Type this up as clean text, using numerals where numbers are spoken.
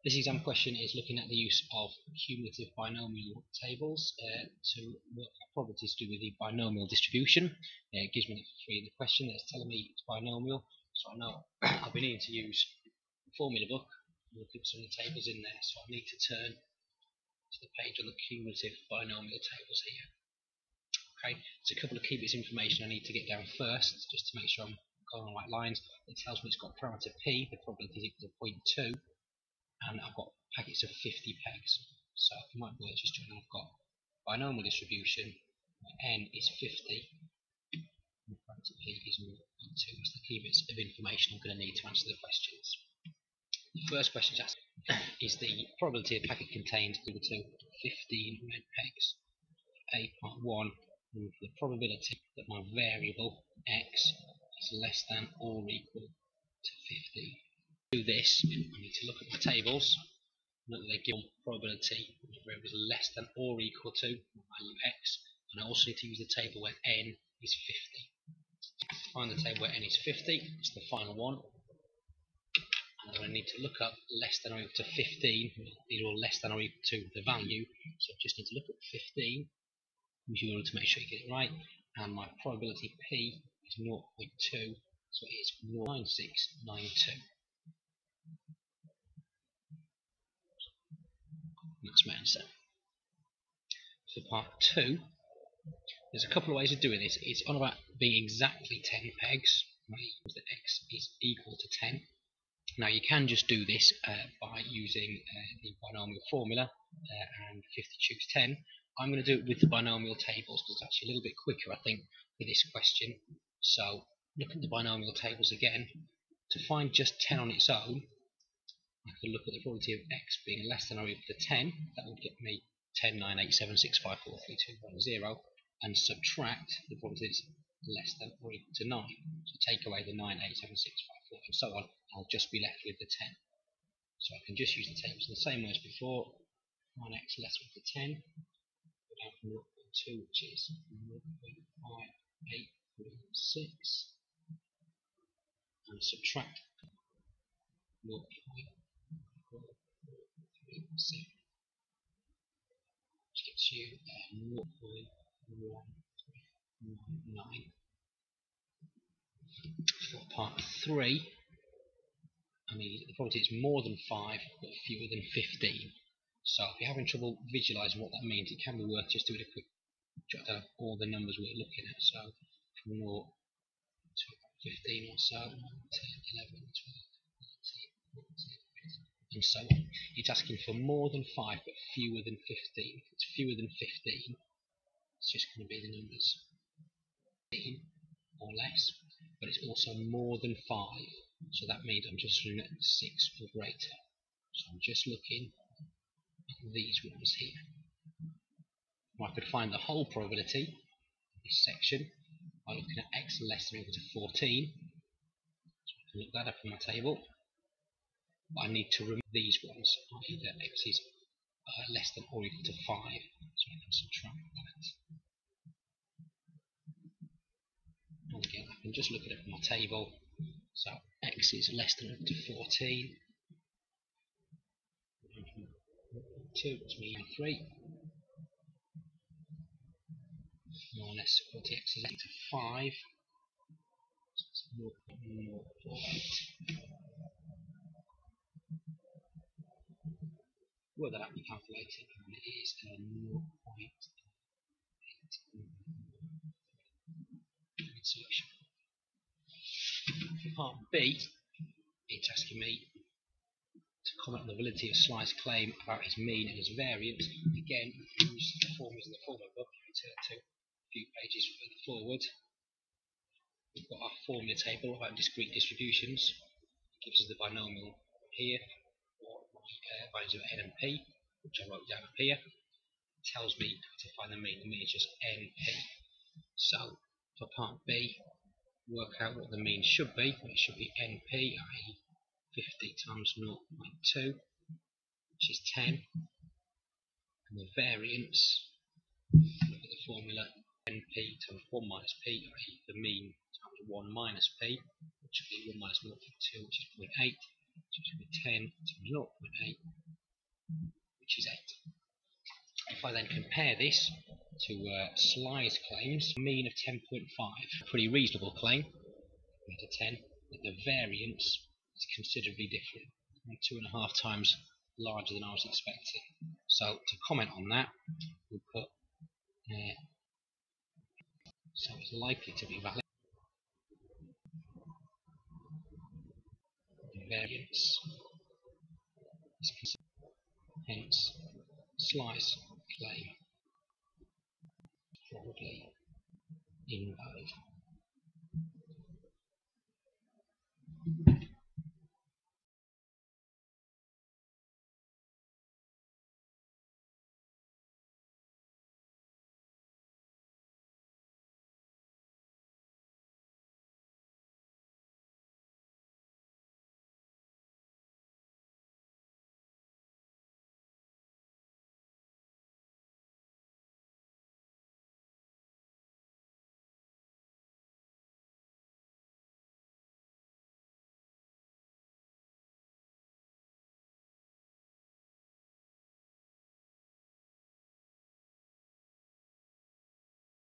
This exam question is looking at the use of cumulative binomial tables to work out probabilities to do with the binomial distribution. It gives me for free in the question that's telling me it's binomial, so I know I've been needing to use the formula book and look at some of the tables in there, so I need to turn to the page on the cumulative binomial tables here. Okay, there's a couple of key bits of information I need to get down first, just to make sure I'm going on the right lines. It tells me it's got parameter p, the probability is equal to 0.2. And I've got packets of 50 pegs. So it might be worth just doing, I've got binomial distribution, n is 50, and parameter p is 0.2. That's the key bits of information I'm going to need to answer the questions. The first question is the probability a packet contains equal to 15 red pegs. A part 1, and the probability that my variable x is less than or equal to 15. Do this, I need to look at my tables. Note that they give probability of variable is less than or equal to my value x, and I also need to use the table where n is 50. To find the table where n is 50, it's the final one. And I need to look up less than or equal to 15. These are all less than or equal to the value, so I just need to look at 15 in order to make sure you get it right. And my probability p is 0.2, so it is 0.9692. That's my answer. For part 2, there's a couple of ways of doing this. It's on about being exactly 10 pegs, where the x is equal to 10. Now you can just do this by using the binomial formula and 50 choose 10. I'm going to do it with the binomial tables because it's actually a little bit quicker, I think, for this question. So look at the binomial tables again. To find just 10 on its own, I could look at the probability of x being less than or equal to 10. That would get me 10, 9, 8, 7, 6, 5, 4, 3, 2, 1, 0, and subtract the probability is less than or equal to 9. So take away the 9, 8, 7, 6, 5, 4, and so on. I'll just be left with the 10. So I can just use the tables in the same way as before. 9x less than 10. Go down from 0.2, which is 0.5836, and subtract 0.437, which gets you 0.1399. For part 3, I mean, the probability is more than 5 but fewer than 15. So if you're having trouble visualising what that means, it can be worth just doing a quick jot down all the numbers we're looking at. So from 0 to 15 or so, 10, 11, 12, 13, 14, and so on. It's asking for more than 5 but fewer than 15. If it's fewer than 15, it's just going to be the numbers 15 or less, but it's also more than 5. So that means I'm just looking at 6 or greater. So I'm just looking at these ones here. Well, I could find the whole probability in this section by looking at x less than or equal to 14. So I can look that up in my table. But I need to remove these ones, i.e. that x is less than or equal to 5. So I can subtract that. And again, I can just look at it from my table. So x is less than or equal to 14. 2, which means 3. Minus 40x is equal to 5. So it's 0.048. Work that out with your calculator, and it is 0.8 solution. For part B, it's asking me to comment on the validity of Sly's claim about his mean and his variance. Again, use the formulas in the formula book. Return to a few pages further forward. We've got our formula table about discrete distributions. It gives us the binomial here, or my values of n and p, which I wrote down up here. It tells me to find the mean. The mean is just np. So for part B, work out what the mean should be. It should be np, i.e. 50 times 0.2, which is 10. And the variance, look at the formula, np times 1 minus p, i.e. the mean times 1 minus p, which would be 1 minus 0.2, which is 0.8. which will be 10 times 0.8, which is 8. If I then compare this to Sly's claims, a mean of 10.5, pretty reasonable claim compared to 10, but the variance is considerably different, 2.5 times larger than I was expecting. So to comment on that, we'll put so it's likely to be valid. The variance is considered, hence Sly's claim probably invalid.